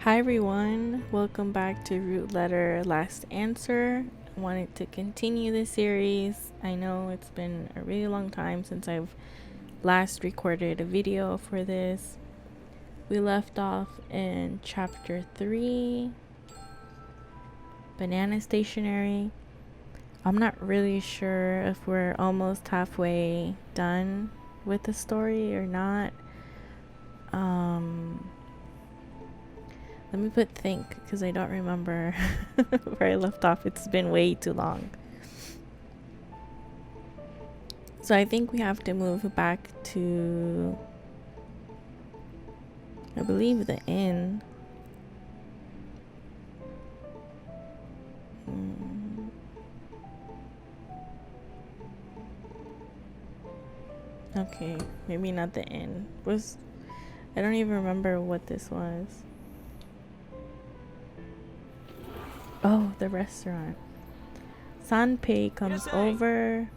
Hi everyone, welcome back to Root Letter Last Answer. I wanted to continue this series. I know it's been a really long time since I've last recorded a video for this. We left off in chapter 3, Banana Stationery. I'm not really sure if we're almost halfway done with the story or not. Let me put think because I don't remember where I left off. It's been way too long. So I think we have to move back to, I believe, the inn. Okay, maybe not the inn. I don't even remember what this was. Oh, the restaurant. Sanpei comes over.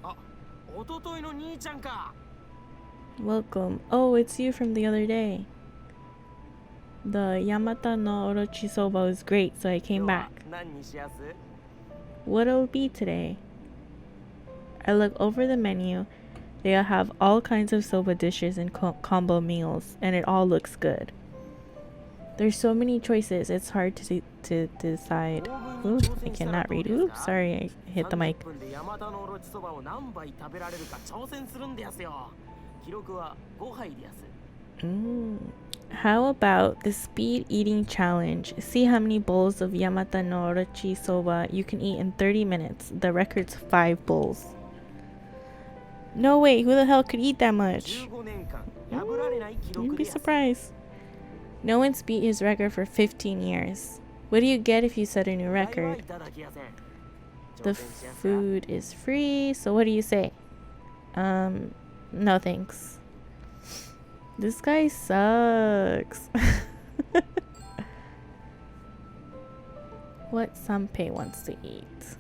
Welcome. Oh, it's you from the other day. The Yamata no Orochi soba was great, so I came back. What'll it be today? I look over the menu. They have all kinds of soba dishes and combo meals, and it all looks good. There's so many choices, it's hard to decide. Ooh, I cannot read. Oops, sorry, I hit the mic. How about the speed eating challenge? See how many bowls of Yamata no Orochi soba you can eat in 30 minutes. The record's 5 bowls. No way, who the hell could eat that much? You'd be surprised. No one's beat his record for 15 years. What do you get if you set a new record? The food is free, so what do you say? No thanks. This guy sucks. What Sanpei wants to eat?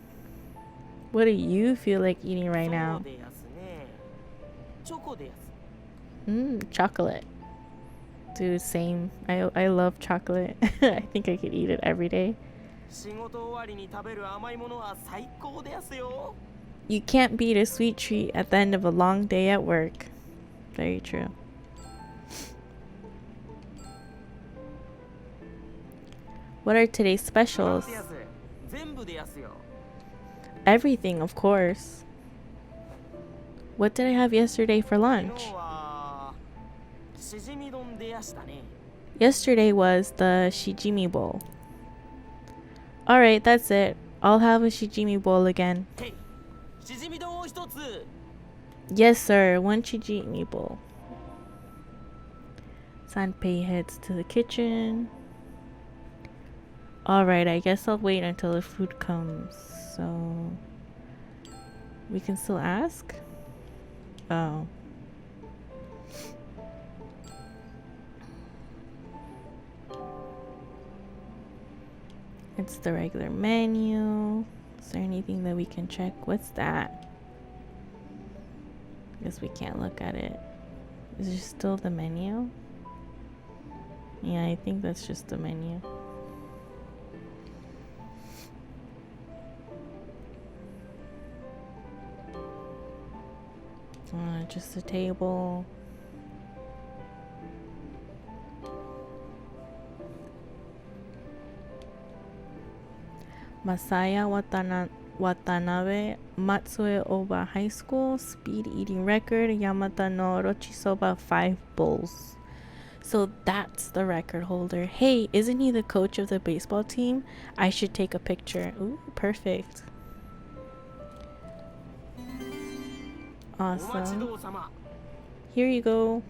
What do you feel like eating right now? Chocolate. Dude, same. I love chocolate. I think I could eat it every day. You can't beat a sweet treat at the end of a long day at work. Very true. What are today's specials? Everything, of course. What did I have yesterday for lunch? Yesterday was the shijimi bowl. Alright, that's it. I'll have a shijimi bowl again. Yes, sir. 1 shijimi bowl. Sanpei heads to the kitchen. Alright, I guess I'll wait until the food comes. So we can still ask? Oh. It's the regular menu. Is there anything that we can check? What's that? Guess we can't look at it. Is it still the menu? Yeah, I think that's just the menu. Just a table. Masaya Watanabe, Matsue Oba High School, speed eating record, Yamata no Orochi soba 5 bowls. So that's the record holder. Hey, isn't he the coach of the baseball team? I should take a picture. Ooh, perfect. Awesome. Here you go.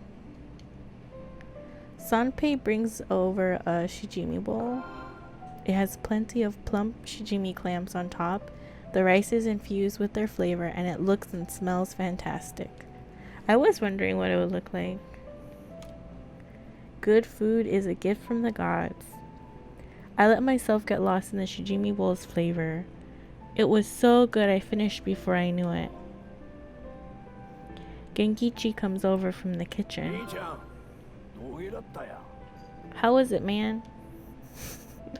Sanpei brings over a shijimi bowl. It has plenty of plump shijimi clams on top. The rice is infused with their flavor and it looks and smells fantastic. I was wondering what it would look like. Good food is a gift from the gods. I let myself get lost in the shijimi bowl's flavor. It was so good I finished before I knew it. Genkichi comes over from the kitchen. How was it, man?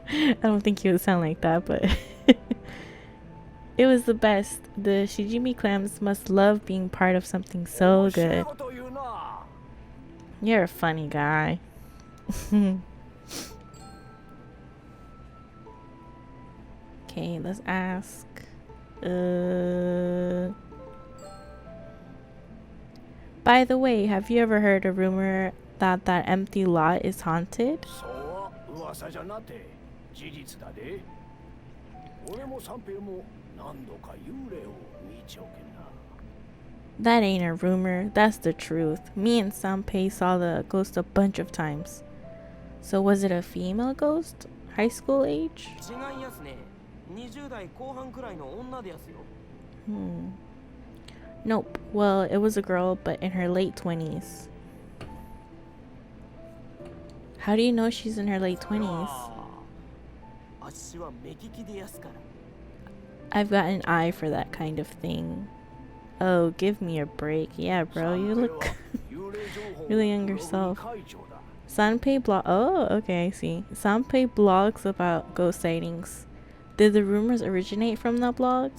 I don't think he would sound like that, but it was the best. The shijimi clams must love being part of something so good. You're a funny guy. Okay, let's ask. By the way, have you ever heard a rumor that that empty lot is haunted? That ain't a rumor, that's the truth. Me and Sanpei saw the ghost a bunch of times. So was it a female ghost? High school age? Nope. Well, it was a girl, but in her late 20s. How do you know she's in her late 20s? I've got an eye for that kind of thing. Oh, give me a break. Yeah, bro, you look really young yourself. Sanpei blog. Oh, okay, I see. Sanpei blogs about ghost sightings. Did the rumors originate from that blog?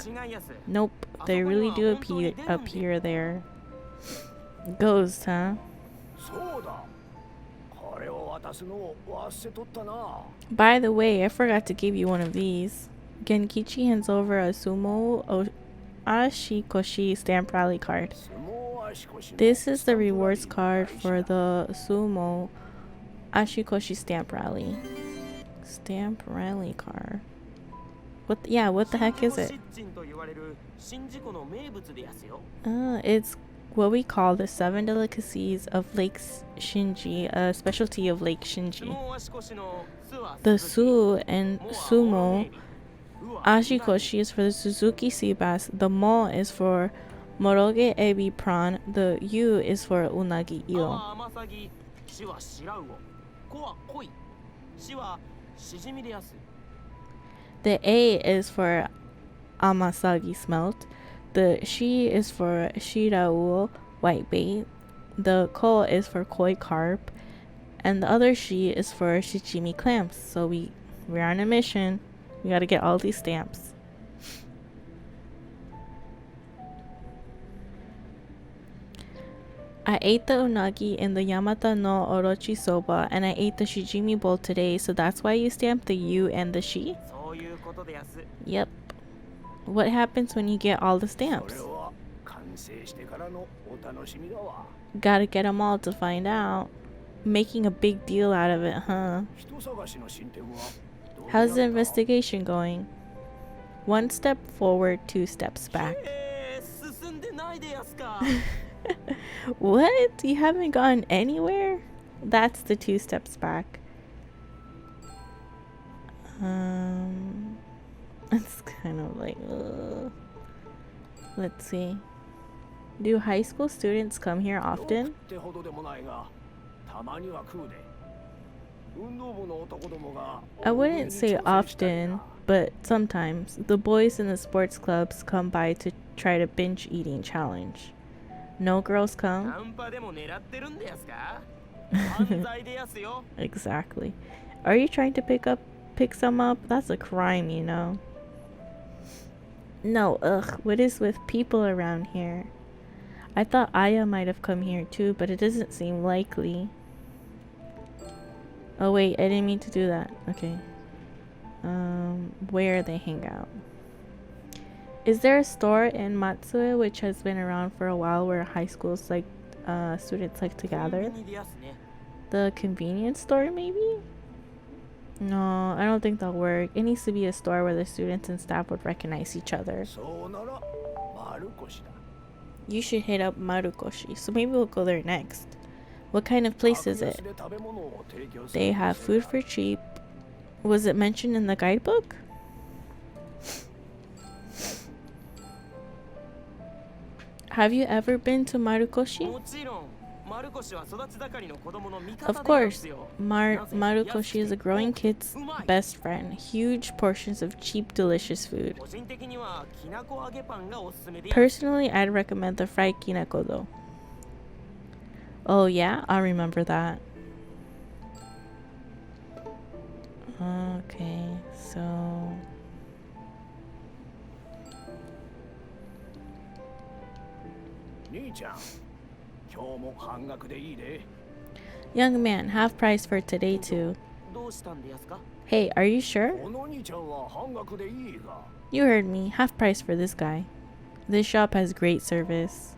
Nope, they really do appear there. Ghost, huh? By the way, I forgot to give you one of these. Genkichi hands over a sumo ashikoshi stamp rally card. This is the rewards card for the sumo ashikoshi stamp rally. Stamp rally card. What the heck is it? It's what we call the 7 delicacies of Lake Shinji, a specialty of Lake Shinji. The su and sumo ashikoshi is for the Suzuki sea bass, the mo is for moroge ebi prawn, the u is for unagi eel. The A is for amasagi smelt. The shi is for shirauo whitebait. The ko is for koi carp. And the other shi is for shichimi clams. So we're on a mission. We gotta get all these stamps. I ate the unagi in the Yamata no Orochi soba, and I ate the shijimi bowl today, so that's why you stamped the U and the shi? Yep. What happens when you get all the stamps? Gotta get them all to find out. Making a big deal out of it, huh? How's the investigation going? 1 step forward, 2 steps back. What? You haven't gone anywhere? That's the 2 steps back. It's kind of like, let's see. Do high school students come here often? I wouldn't say often, but sometimes. The boys in the sports clubs come by to try to binge eating challenge. No girls come? Exactly. Are you trying to pick some up? That's a crime, you know. No, ugh, what is with people around here? I thought Aya might have come here too, but it doesn't seem likely. Oh wait, I didn't mean to do that. Okay. Where they hang out. Is there a store in Matsue which has been around for a while where high schools students like to gather? The convenience store maybe? No, I don't think that'll work. It needs to be a store where the students and staff would recognize each other. You should hit up Marukoshi, so maybe we'll go there next. What kind of place is it? They have food for cheap. Was it mentioned in the guidebook? Have you ever been to Marukoshi? Of course, Marukoshi is a growing kid's best friend. Huge portions of cheap, delicious food. Personally, I'd recommend the fried kinako though. Oh yeah, I'll remember that. Okay, so young man, half price for today too. Hey, are you sure? You heard me, half price for this guy. This shop has great service.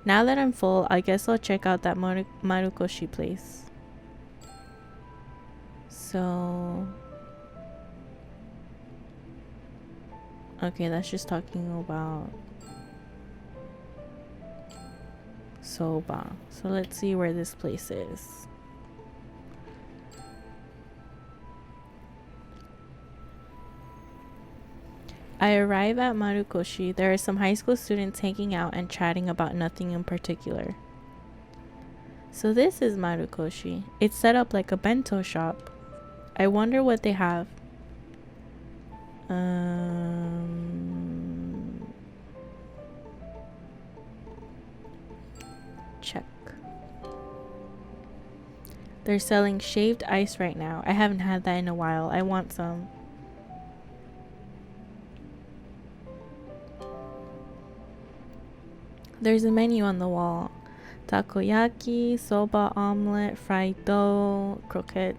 Now that I'm full, I guess I'll check out that Marukoshi place. So okay, that's just talking about soba. So let's see where this place is. I arrive at Marukoshi. There are some high school students hanging out and chatting about nothing in particular. So this is Marukoshi. It's set up like a bento shop. I wonder what they have. Check. They're selling shaved ice right now. I haven't had that in a while. I want some. There's a menu on the wall. Takoyaki, soba omelet, fried dough, croquette.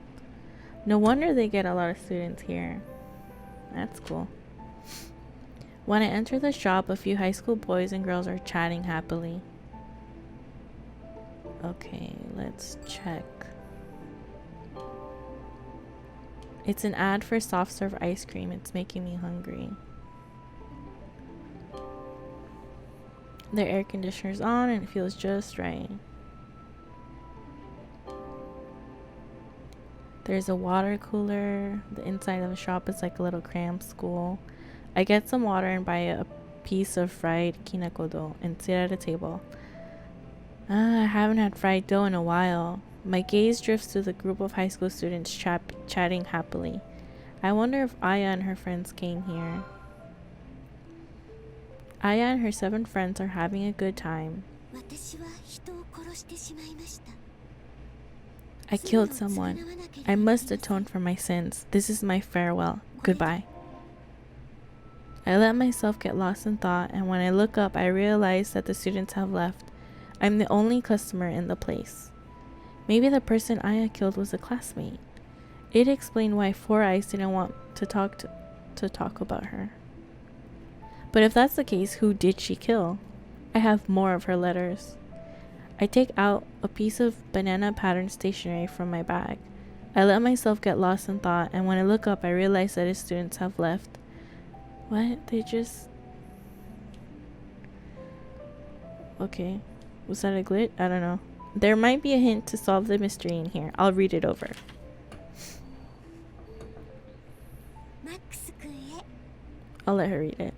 No wonder they get a lot of students here. That's cool. When I enter the shop, a few high school boys and girls are chatting happily. Okay, let's check. It's an ad for soft serve ice cream. It's making me hungry. Their air conditioner's on and it feels just right. There's a water cooler. The inside of the shop is like a little cram school. I get some water and buy a piece of fried kinako and sit at a table. I haven't had fried dough in a while. My gaze drifts to the group of high school students chatting happily. I wonder if Aya and her friends came here. Aya and her 7 friends are having a good time. I killed someone. I must atone for my sins. This is my farewell. Goodbye. I let myself get lost in thought, and when I look up, I realize that the students have left. I'm the only customer in the place. Maybe the person Aya killed was a classmate. It explained why 4 Eyes didn't want to talk about her. But if that's the case, who did she kill? I have more of her letters. I take out a piece of banana pattern stationery from my bag. I let myself get lost in thought, and when I look up, I realize that his students have left. What? They just... Okay. Was that a glitch? I don't know. There might be a hint to solve the mystery in here. I'll read it over. I'll let her read it.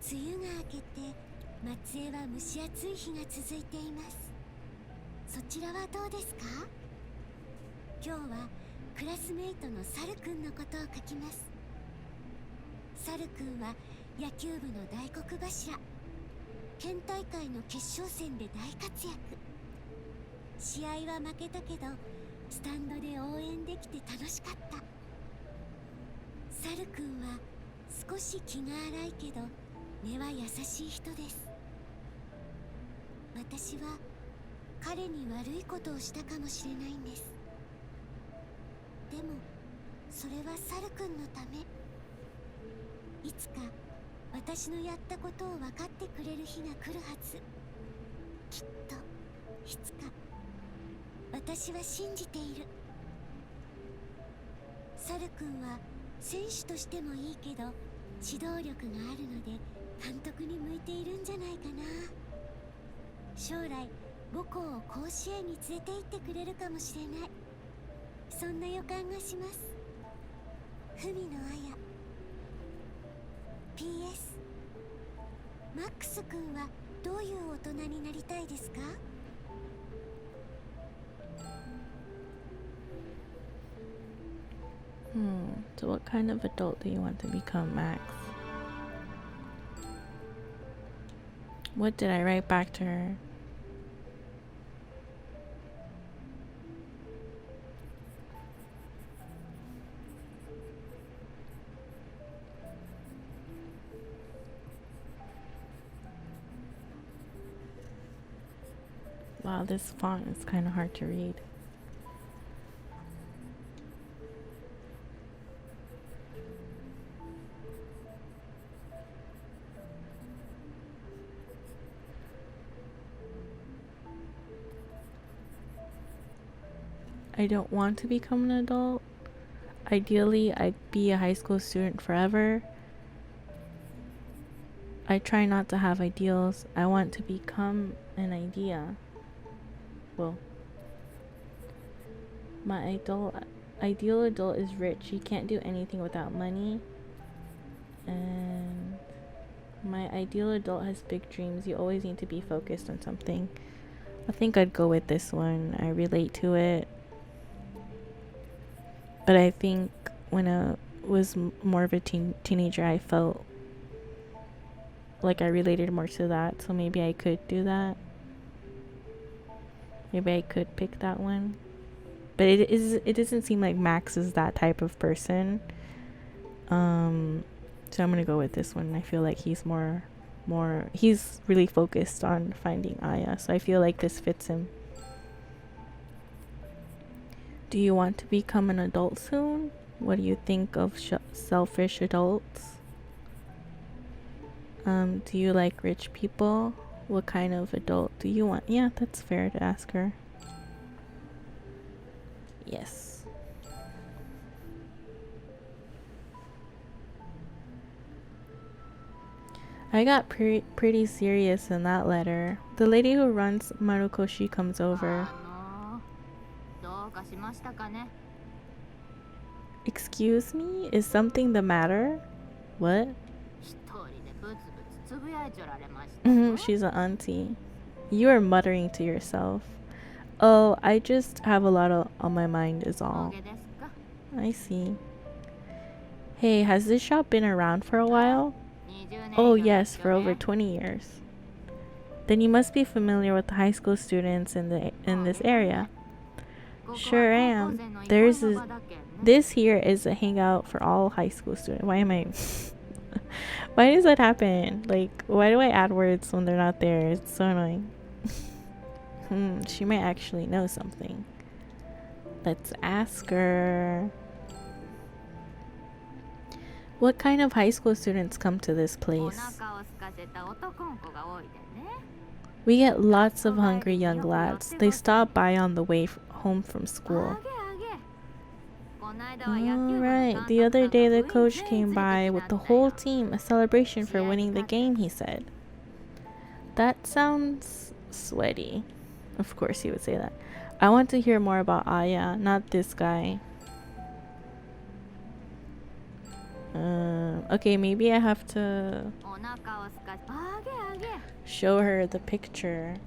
PS マックス君はどういう大人になりたいですか? So what kind of adult do you want to become, Max? What did I write back to her? Wow, this font is kind of hard to read. I don't want to become an adult. Ideally, I'd be a high school student forever. I try not to have ideals. I want to become an idea. Well, my ideal adult is rich. He can't do anything without money. And my ideal adult has big dreams. You always need to be focused on something. I think I'd go with this one. I relate to it. But I think when I was more of a teenager, I felt like I related more to that. So maybe I could do that. Maybe I could pick that one. But it doesn't seem like Max is that type of person. So I'm gonna go with this one. I feel like he's he's really focused on finding Aya. So I feel like this fits him. Do you want to become an adult soon? What do you think of selfish adults? Do you like rich people? What kind of adult do you want? Yeah, that's fair to ask her. Yes. I got pretty serious in that letter. The lady who runs Marukoshi comes over. Excuse me? Is something the matter? What? She's an auntie. You are muttering to yourself. Oh, I just have a lot on my mind is all. I see. Hey, has this shop been around for a while? Oh yes, for over 20 years. Then you must be familiar with the high school students in this area. Sure am. This here is a hangout for all high school students. Why am I why does that happen? Like, why do I add words when they're not there? It's so annoying. She might actually know something. Let's ask her. What kind of high school students come to this place? We get lots of hungry young lads. They stop by on the way home from school. Alright, the other day the coach came by with the whole team, a celebration for winning the game, he said. That sounds sweaty. Of course he would say that. I want to hear more about Aya, not this guy. Okay, maybe I have to show her the picture.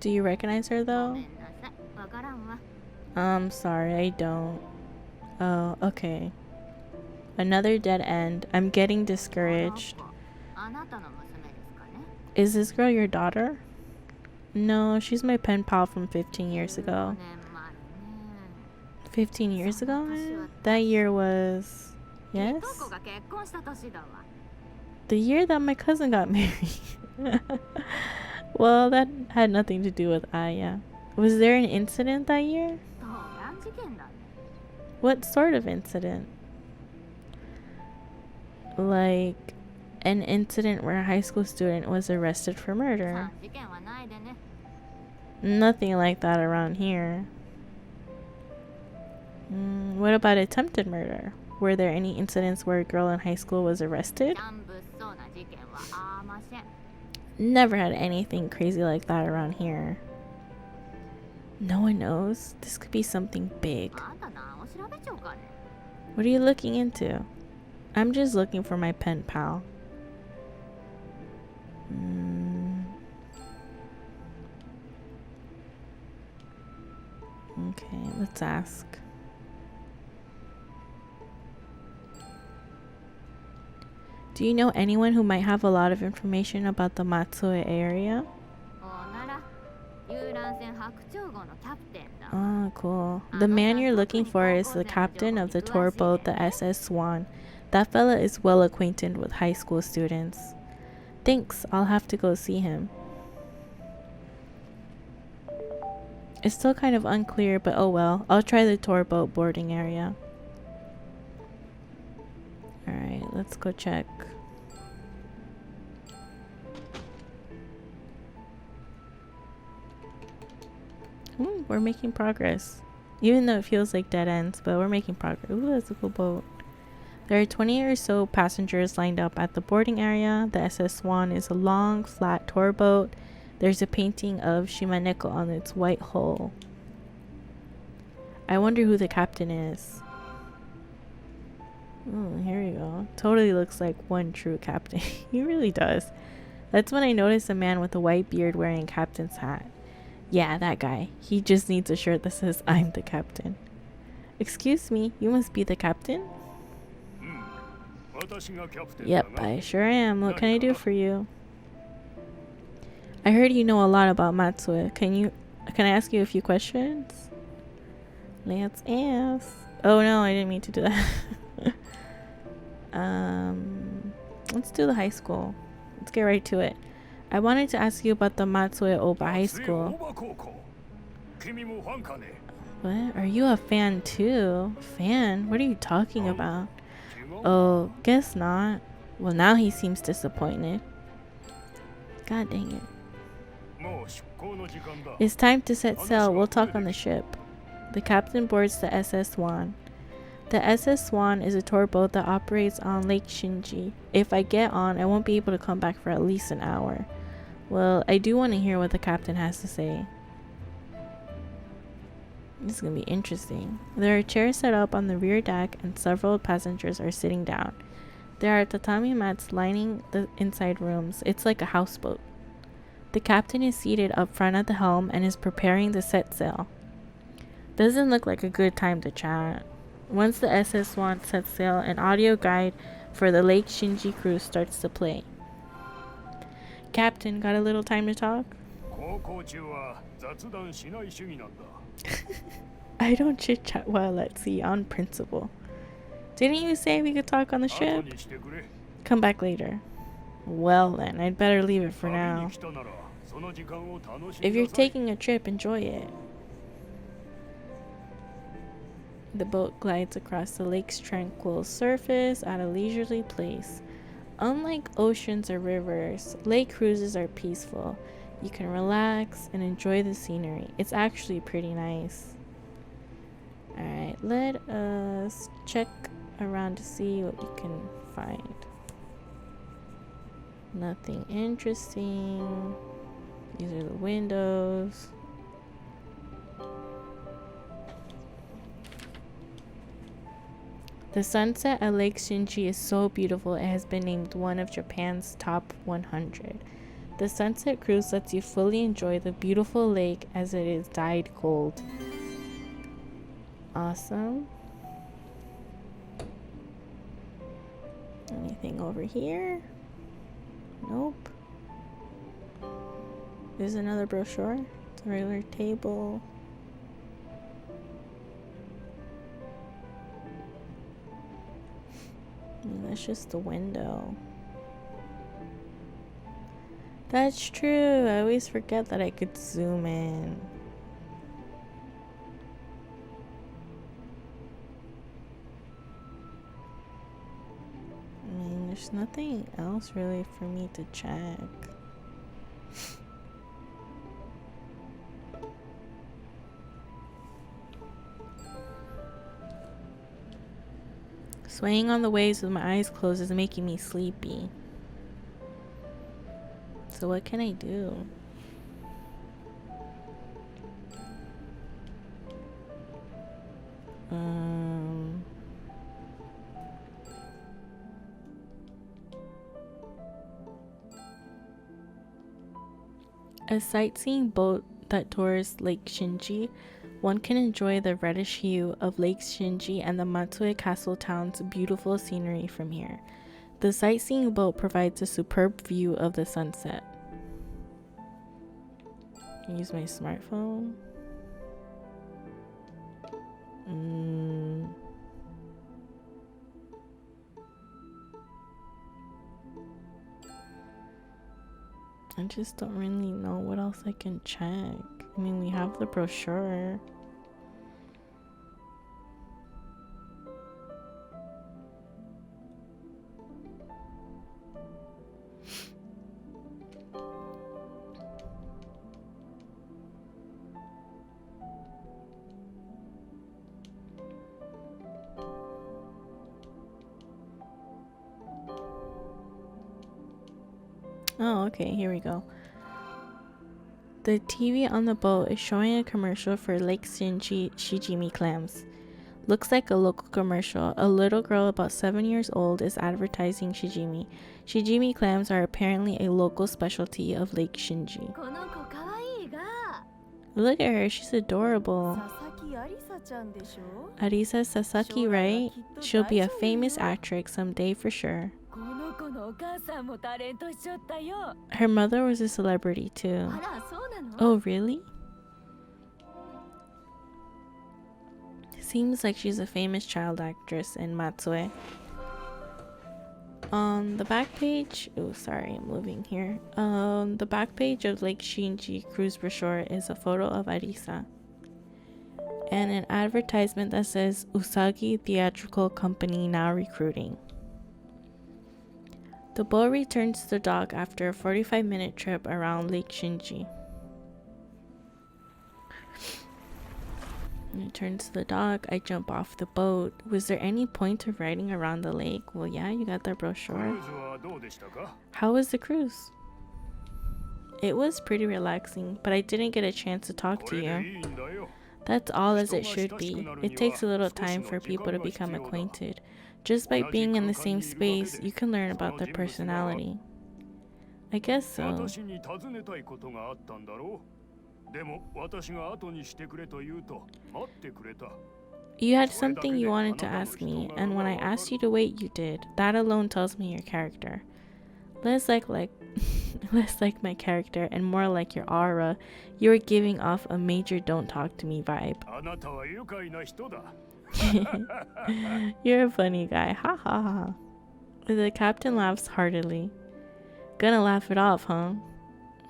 Do you recognize her though? I'm sorry, I don't. Oh, okay. Another dead end. I'm getting discouraged. Is this girl your daughter? No, she's my pen pal from 15 years ago. 15 years ago, man? That year was... Yes? The year that my cousin got married. Well, that had nothing to do with Aya. Was there an incident that year? What sort of incident? Like an incident where a high school student was arrested for murder. Nothing like that around here. What about attempted murder? Were there any incidents where a girl in high school was arrested? Never had anything crazy like that around here. No one knows. This could be something big. What are you looking into? I'm just looking for my pen pal. Okay, let's ask. Do you know anyone who might have a lot of information about the Matsue area? Oh, cool. The man you're looking for is the captain of the tour boat, the SS Swan. That fella is well acquainted with high school students. Thanks, I'll have to go see him. It's still kind of unclear, but oh well. I'll try the tour boat boarding area. Alright, let's go check. We're making progress. Even though it feels like dead ends, but we're making progress. Ooh, that's a cool boat. There are 20 or so passengers lined up at the boarding area. The SS Swan is a long, flat tour boat. There's a painting of Shimaneko on its white hull. I wonder who the captain is. Ooh, here we go. Totally looks like one true captain. He really does. That's when I noticed a man with a white beard wearing a captain's hat. Yeah, that guy. He just needs a shirt that says, I'm the captain. Excuse me, you must be the captain? Yep, I sure am. What can I do for you? I heard you know a lot about Matsue. Can I ask you a few questions? Let's ask. Oh no, I didn't mean to do that. Let's do the high school. Let's get right to it. I wanted to ask you about the Matsue Oba High School. What? Are you a fan too? Fan? What are you talking about? Oh, guess not. Well, now he seems disappointed. God dang it. It's time to set sail. We'll talk on the ship. The captain boards the SS Swan. The SS Swan is a tour boat that operates on Lake Shinji. If I get on, I won't be able to come back for at least an hour. Well, I do want to hear what the captain has to say. This is going to be interesting. There are chairs set up on the rear deck and several passengers are sitting down. There are tatami mats lining the inside rooms. It's like a houseboat. The captain is seated up front at the helm and is preparing to set sail. Doesn't look like a good time to chat. Once the SS Swan sets sail, an audio guide for the Lake Shinji cruise starts to play. Captain, got a little time to talk? I don't chit-chat while at sea on principle. Didn't you say we could talk on the ship? Come back later. Well then, I'd better leave it for now. If you're taking a trip, enjoy it. The boat glides across the lake's tranquil surface at a leisurely pace. Unlike oceans or rivers, lake cruises are peaceful. You can relax and enjoy the scenery. It's actually pretty nice. Alright, let us check around to see what we can find. Nothing interesting. These are the windows. The sunset at Lake Shinji is so beautiful it has been named one of Japan's top 100. The sunset cruise lets you fully enjoy the beautiful lake as it is dyed gold. Awesome. Anything over here? Nope. There's another brochure. It's a regular table. And that's just the window. That's true. I always forget that I could zoom in. I mean, there's nothing else really for me to check. Swaying on the waves with my eyes closed is making me sleepy. So what can I do? A sightseeing boat that tours Lake Shinji. One can enjoy the reddish hue of Lake Shinji and the Matsue Castle town's beautiful scenery from here. The sightseeing boat provides a superb view of the sunset. Can use my smartphone. I just don't really know what else I can check. I mean, we have the brochure. Oh, okay, here we go. The TV on the boat is showing a commercial for Lake Shijimi clams. Looks like a local commercial. A little girl about 7 years old is advertising shijimi. Shijimi clams are apparently a local specialty of Lake Shinji. Look at her, she's adorable. Arisa Sasaki, right? She'll be a famous actress someday for sure. Her mother was a celebrity too. Oh, really? Seems like she's a famous child actress in Matsue. On the back page, oh sorry, I'm moving here. The back page of Lake Shinji cruise brochure is a photo of Arisa and an advertisement that says Usagi Theatrical Company now recruiting. The boat returns to the dock after a 45-minute trip around Lake Shinji. Return to the dock. I jump off the boat. Was there any point of riding around the lake? Well, yeah, you got the brochure. How was the cruise? It was pretty relaxing, but I didn't get a chance to talk to you. That's all as it should be. It takes a little time for people to become acquainted. Just by being in the same space, you can learn about their personality. I guess so. You had something you wanted to ask me, and when I asked you to wait, you did. That alone tells me your character. Less like less like my character and more like your aura. You're giving off a major don't talk to me vibe. You're a funny guy. Ha ha ha. The captain laughs heartily. Gonna laugh it off, huh?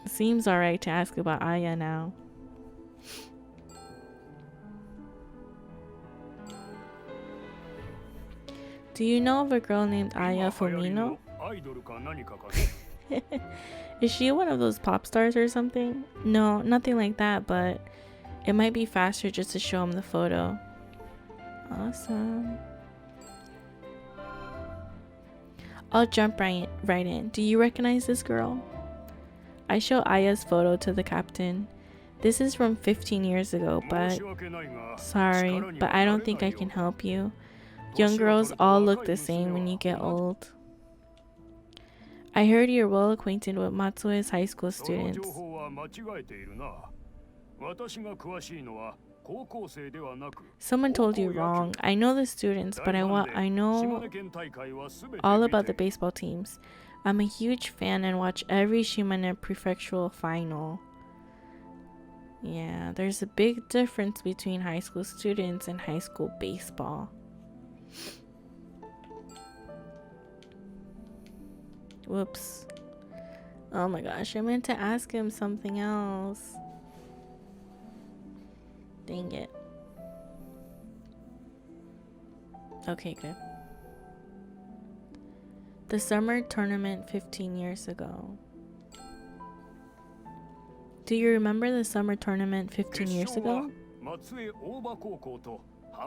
Seems alright to ask about Aya now. Do you know of a girl named Aya Fumino? Is she one of those pop stars or something? No, nothing like that, but it might be faster just to show him the photo. Awesome. I'll jump right in. Do you recognize this girl? I show Aya's photo to the captain. This is from 15 years ago, but sorry, but I don't think I can help you. Young girls all look the same when you get old. I heard you're well acquainted with Matsue's high school students. Someone told you wrong. I know the students, but I know all about the baseball teams. I'm a huge fan and watch every Shimane prefectural final. Yeah, there's a big difference between high school students and high school baseball. Whoops. Oh my gosh, I meant to ask him something else. Dang it. Okay, good. The summer tournament 15 years ago. Do you remember the summer tournament 15 years ago?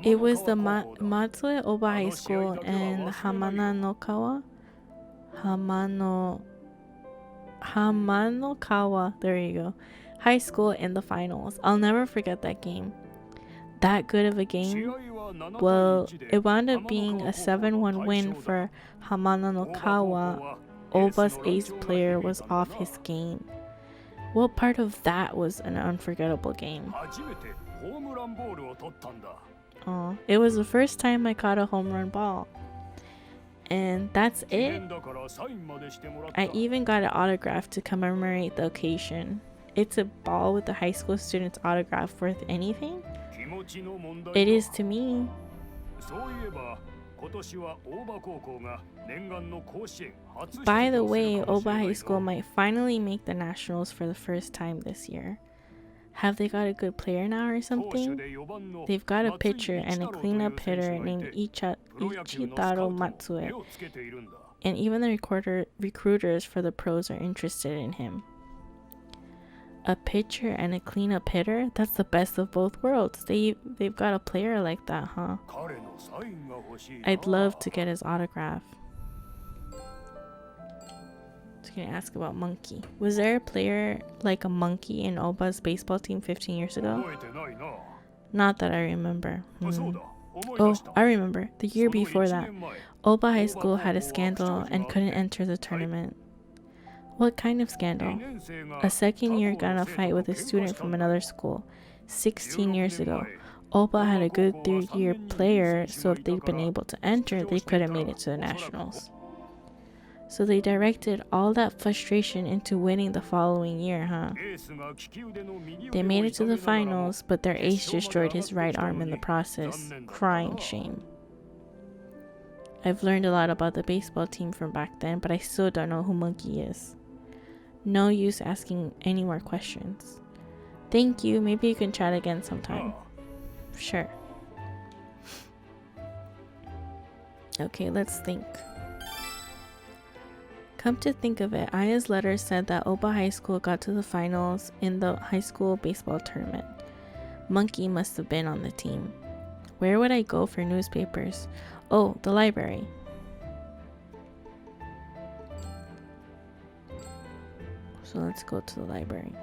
It was the Matsue Oba High School and Hamanokawa, there you go, high school in the finals. I'll never forget that game. That good of a game? Well, it wound up being a 7-1 win for Hamanokawa. Oba's ace player was off his game. What part of that was an unforgettable game? Oh, it was the first time I caught a home run ball. And that's it. I even got an autograph to commemorate the occasion. It's a ball with the high school student's autograph worth anything? It is to me. By the way, Oba High School might finally make the nationals for the first time this year. Have they got a good player now or something? They've got a pitcher and a cleanup hitter named Ichitaro Matsue. And even the recruiters for the pros are interested in him. A pitcher and a cleanup hitter? That's the best of both worlds. They've got a player like that, huh? I'd love to get his autograph. Just gonna ask about Monkey. Was there a player like a Monkey in Oba's baseball team 15 years ago? Not that I remember. Oh, I remember. The year before that, Oba High School had a scandal and couldn't enter the tournament. What kind of scandal? A second year got in a fight with a student from another school 16 years ago. Oba had a good third-year player, so if they'd been able to enter, they could have made it to the nationals. So they directed all that frustration into winning the following year, huh? They made it to the finals, but their ace destroyed his right arm in the process. Crying shame. I've learned a lot about the baseball team from back then, but I still don't know who Monkey is. No use asking any more questions. Thank you. Maybe you can chat again sometime. Sure. Okay, let's think. Come to think of it, Aya's letter said that Oba High School got to the finals in the high school baseball tournament. Monkey must have been on the team. Where would I go for newspapers? Oh, the library. So let's go to the library.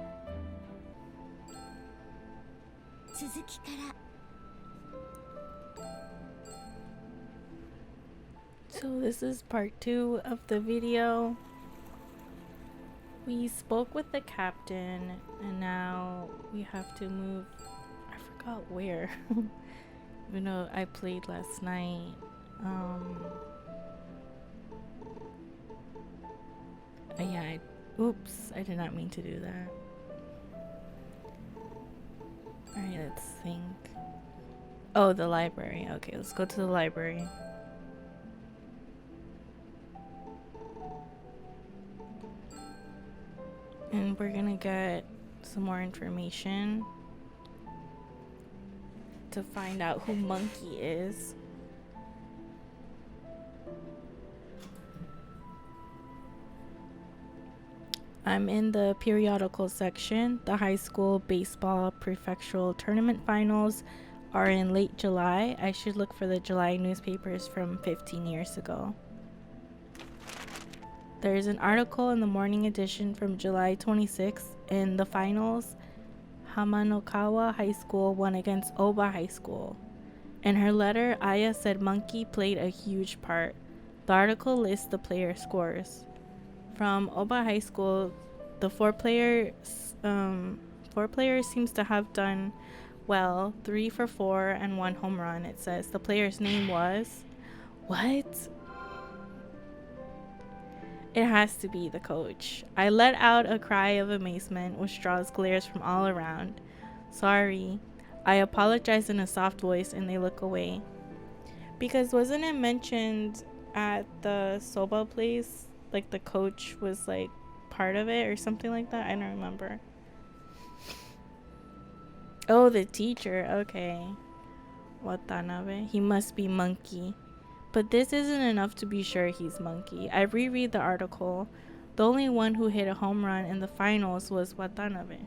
So this is part 2 of the video. We spoke with the captain and now we have to move. I forgot where. You know, I played last night. Yeah, oops, I did not mean to do that. Alright, let's think. Oh, the library. Okay, let's go to the library. And we're gonna get some more information to find out who Monkey is. I'm in the periodical section. The high school baseball prefectural tournament finals are in late July. I should look for the July newspapers from 15 years ago. There's an article in the morning edition from July 26th. In the finals, Hamanokawa High School won against Oba High School. In her letter, Aya said Monkey played a huge part. The article lists the player scores. From Oba High School, the four players seems to have done well, 3 for 4 and 1 home run. It says the player's name was... What? It has to be the coach. I let out a cry of amazement, which draws glares from all around. Sorry. I apologize in a soft voice and they look away. Because wasn't it mentioned at the soba place, like the coach was like part of it or something like that? I don't remember. Oh, the teacher. Okay. Watanabe. He must be Monkey. But this isn't enough to be sure he's Monkey. I reread the article. The only one who hit a home run in the finals was Watanabe.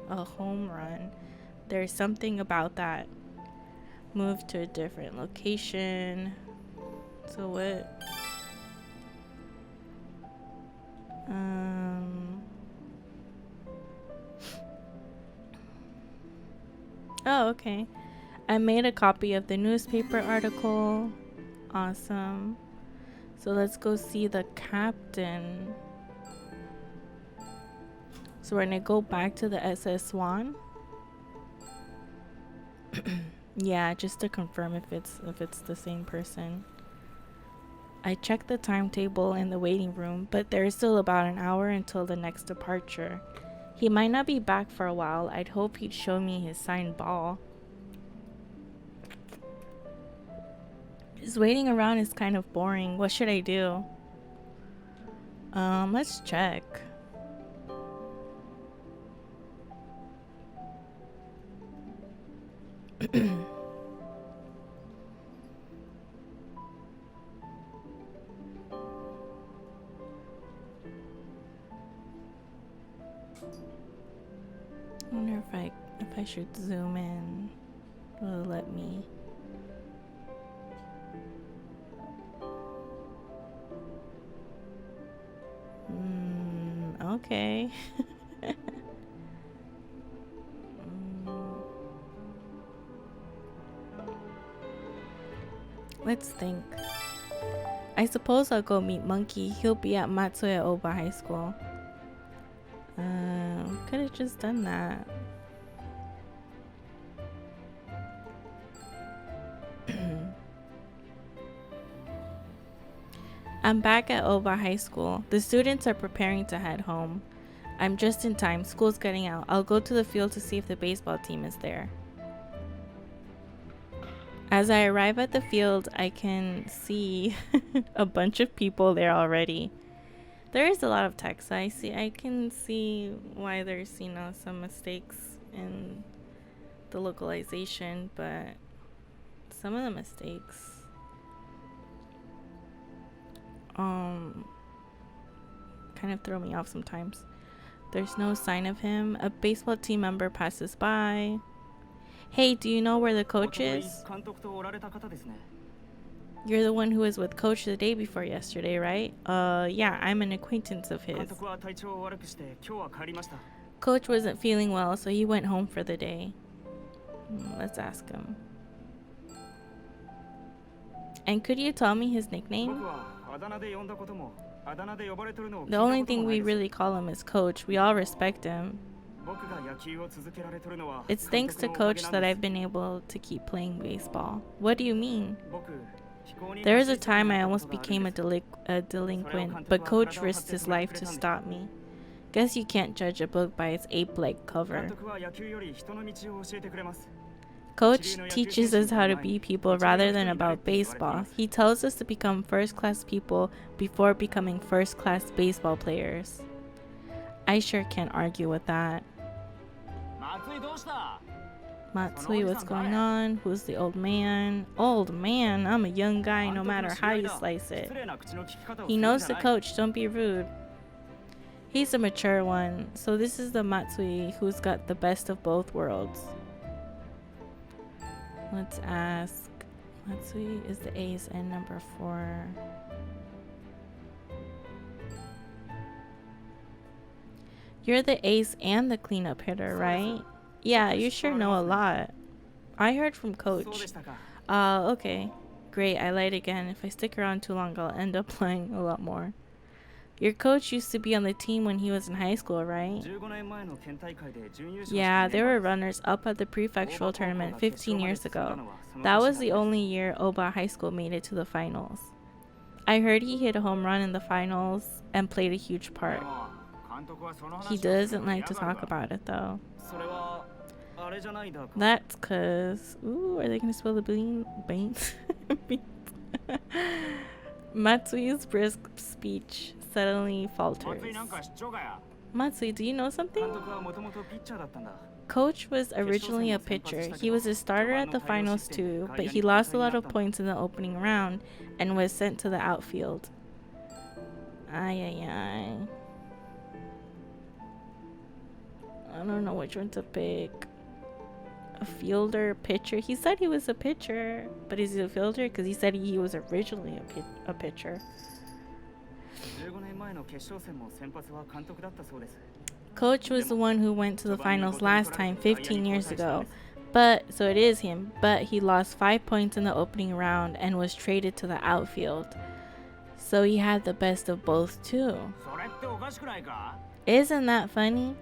A home run. There's something about that. Moved to a different location. So what? Oh, okay. I made a copy of the newspaper article. Awesome. So let's go see the captain. So we're gonna go back to the SS Swan. Yeah, just to confirm if it's the same person. I checked the timetable in the waiting room, but there's still about an hour until the next departure. He might not be back for a while. I'd hope he'd show me his signed ball. Just waiting around is kind of boring. What should I do? Let's check. I wonder if I should zoom in. Will it let me? Okay. Let's think. I suppose I'll go meet Monkey. He'll be at Matsuya Oba High School. Could have just done that. I'm back at Oba High School. The students are preparing to head home. I'm just in time. School's getting out. I'll go to the field to see if the baseball team is there. As I arrive at the field, I can see a bunch of people there already. There is a lot of text. I can see why there's, you know, some mistakes in the localization, but some of the mistakes kind of throw me off sometimes. There's no sign of him. A baseball team member passes by. Hey, do you know where the coach is? You're the one who was with coach the day before yesterday, right? Yeah, I'm an acquaintance of his. Coach wasn't feeling well, so he went home for the day. Let's ask him. And could you tell me his nickname? The only thing we really call him is coach. We all respect him. It's thanks to coach that I've been able to keep playing baseball. What do you mean? There was a time I almost became a delinquent, but coach risked his life to stop me. Guess you can't judge a book by its ape-like cover. Coach teaches us how to be people rather than about baseball. He tells us to become first-class people before becoming first-class baseball players. I sure can't argue with that. Matsui, what's going on? Who's the old man? Old man? I'm a young guy no matter how you slice it. He knows the coach, don't be rude. He's a mature one, so this is the Matsui who's got the best of both worlds. Let's ask. Matsui is the ace and number 4. You're the ace and the cleanup hitter, right? Yeah, you sure know a lot. I heard from coach. Okay. Great, I lied again. If I stick around too long, I'll end up lying a lot more. Your coach used to be on the team when he was in high school, right? Yeah, they were runners up at the prefectural tournament 15 years ago. That was the only year Oba High School made it to the finals. I heard he hit a home run in the finals and played a huge part. He doesn't like to talk about it though. That's cause... Ooh, are they gonna spill the beans? Matsui's brisk speech suddenly falters. Matsui, do you know something? Coach was originally a pitcher. He was a starter at the finals too, but he lost a lot of points in the opening round and was sent to the outfield. Ay. I don't know which one to pick. A fielder, pitcher. He said he was a pitcher, but is he a fielder? Because he said he was originally a pitcher. Coach was the one who went to the finals last time 15 years ago. So it is him. But he lost 5 points in the opening round and was traded to the outfield. So he had the best of both too. Isn't that funny?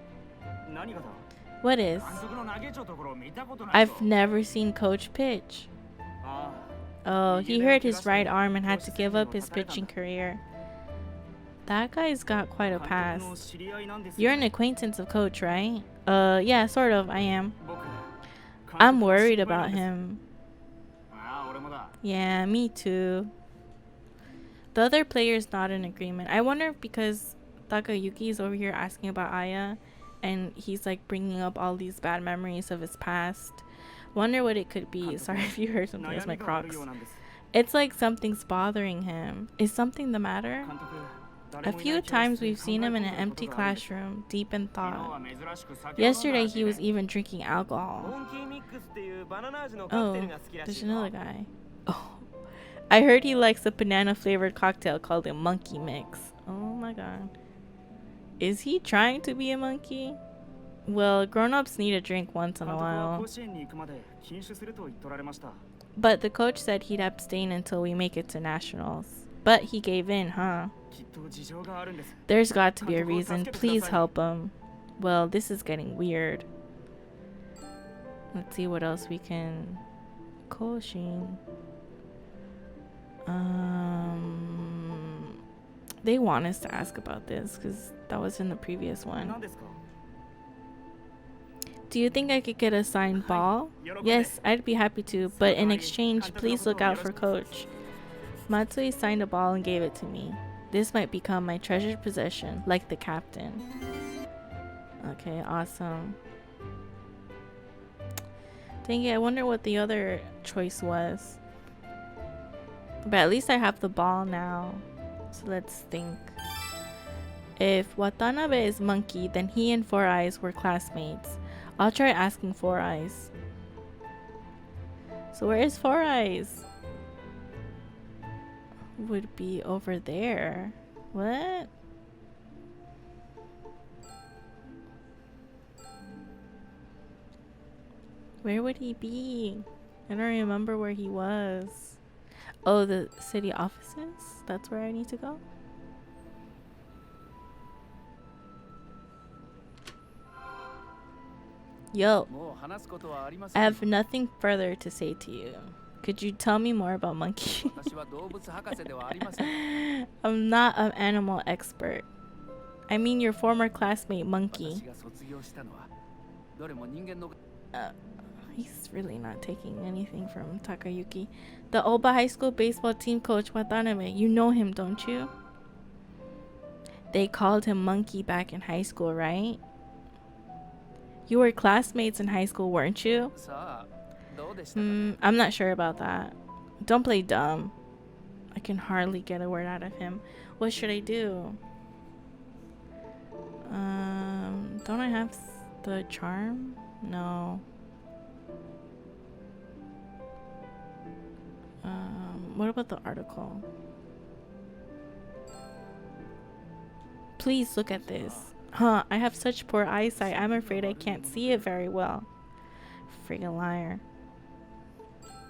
What is? I've never seen Coach pitch. Oh, he hurt his right arm and had to give up his pitching career. That guy's got quite a past. You're an acquaintance of Coach, right? Yeah, sort of, I am. I'm worried about him. Yeah, me too. The other player's not in agreement. I wonder if because Takayuki is over here asking about Aya and he's like bringing up all these bad memories of his past. Wonder what it could be. Sorry if you heard something. It's my Crocs. It's like something's bothering him. Is something the matter? A few times we've seen him in an empty classroom, deep in thought. Yesterday he was even drinking alcohol. Oh, there's another guy. Oh, I heard he likes a banana flavored cocktail called a monkey mix. Oh my god. Is he trying to be a monkey? Well, grown-ups need a drink once in a while. But the coach said he'd abstain until we make it to nationals. But he gave in, huh? There's got to be a reason. Please help him. Well, this is getting weird. Let's see what else we can... Koshin. They want us to ask about this because that was in the previous one. Do you think I could get a signed ball? Yes, I'd be happy to, but in exchange, please look out for Coach. Matsui signed a ball and gave it to me. This might become my treasured possession, like the captain. Okay, awesome. Dang it, I wonder what the other choice was. But at least I have the ball now. So let's think. If Watanabe is monkey, then he and Four Eyes were classmates. I'll try asking Four Eyes. So where is Four Eyes? Would be over there. What? Where would he be? I don't remember where he was. Oh, the city offices? That's where I need to go? Yo, I have nothing further to say to you. Could you tell me more about monkey? I'm not an animal expert. I mean your former classmate, Monkey. He's really not taking anything from Takayuki. The Oba High School baseball team coach, Watanabe. You know him, don't you? They called him Monkey back in high school, right? You were classmates in high school, weren't you? I'm not sure about that. Don't play dumb. I can hardly get a word out of him. What should I do? Don't I have the charm? No. What about the article? Please look at this. Huh, I have such poor eyesight. I'm afraid I can't see it very well. Friggin' liar.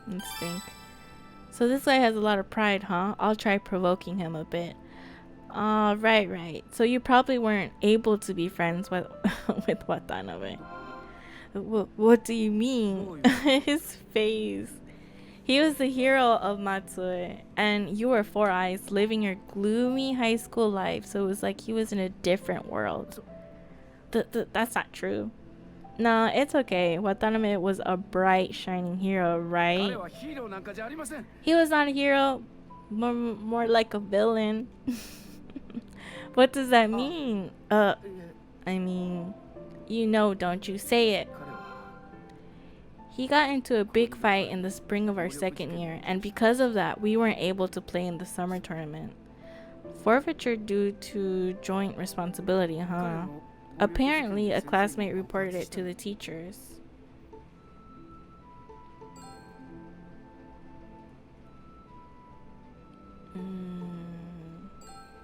Let's think. So this guy has a lot of pride, huh? I'll try provoking him a bit. Right. So you probably weren't able to be friends with with Watanabe. What do you mean? His face. He was the hero of Matsue, and you were Four Eyes living your gloomy high school life, so it was like he was in a different world. That's not true. Nah, it's okay. Watanabe was a bright, shining hero, right? He was not a hero, more like a villain. What does that mean? I mean, you know, don't you? Say it. He got into a big fight in the spring of our second year, and because of that, we weren't able to play in the summer tournament. Forfeiture due to joint responsibility, huh? Apparently, a classmate reported it to the teachers.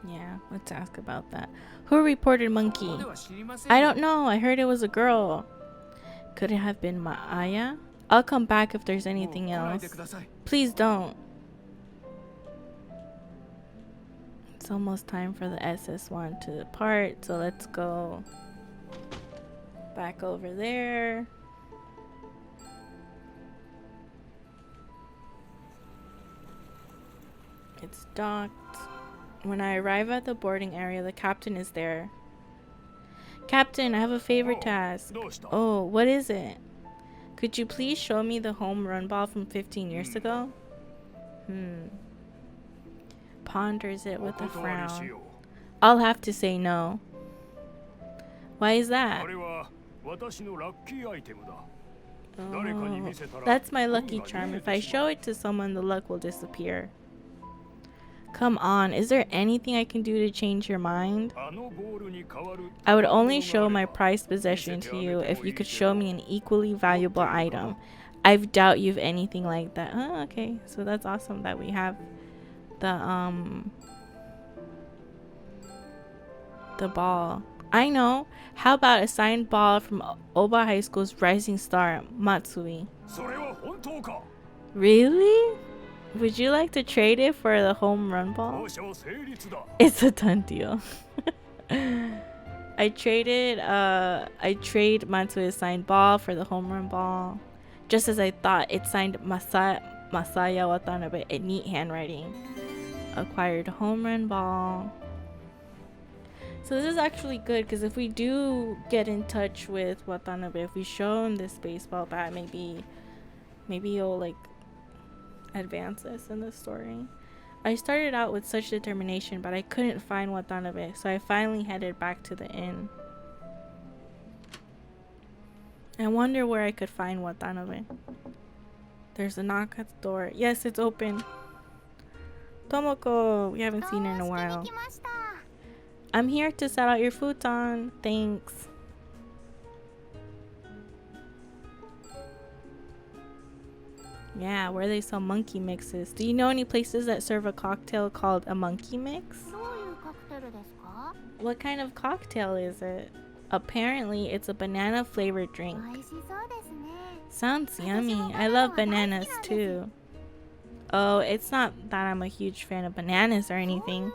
Yeah, let's ask about that. Who reported Monkey? I don't know. I heard it was a girl. Could it have been Aya? I'll come back if there's anything else. Please don't. It's almost time for the SS1 to depart, so let's go back over there. It's docked. When I arrive at the boarding area, the captain is there. Captain, I have a favor to ask. Oh, what is it? Could you please show me the home run ball from 15 years ago? Ponders it with a frown. I'll have to say no. Why is that? Oh, that's my lucky charm. If I show it to someone, the luck will disappear. Come on, is there anything I can do to change your mind? I would only show my prized possession to you if you could show me an equally valuable item. I doubt you've anything like that. Oh, okay, so that's awesome that we have the ball. I know. How about a signed ball from Oba High School's rising star, Matsui? Really? Would you like to trade it for the home run ball? It's a done deal. I trade Matsui's signed ball for the home run ball. Just as I thought, it signed Masaya Watanabe in neat handwriting. Acquired home run ball. So this is actually good because if we do get in touch with Watanabe, if we show him this baseball bat, maybe he'll like advance us in the story. I started out with such determination, but I couldn't find Watanabe, so I finally headed back to the inn. I wonder where I could find Watanabe. There's a knock at the door. Yes, it's open. Tomoko, we haven't seen her in a while. I'm here to set out your futon. Thanks. Yeah, where they sell monkey mixes. Do you know any places that serve a cocktail called a monkey mix? What kind of cocktail is it? Apparently, it's a banana flavored drink. Sounds yummy. I love bananas too. Oh, it's not that I'm a huge fan of bananas or anything.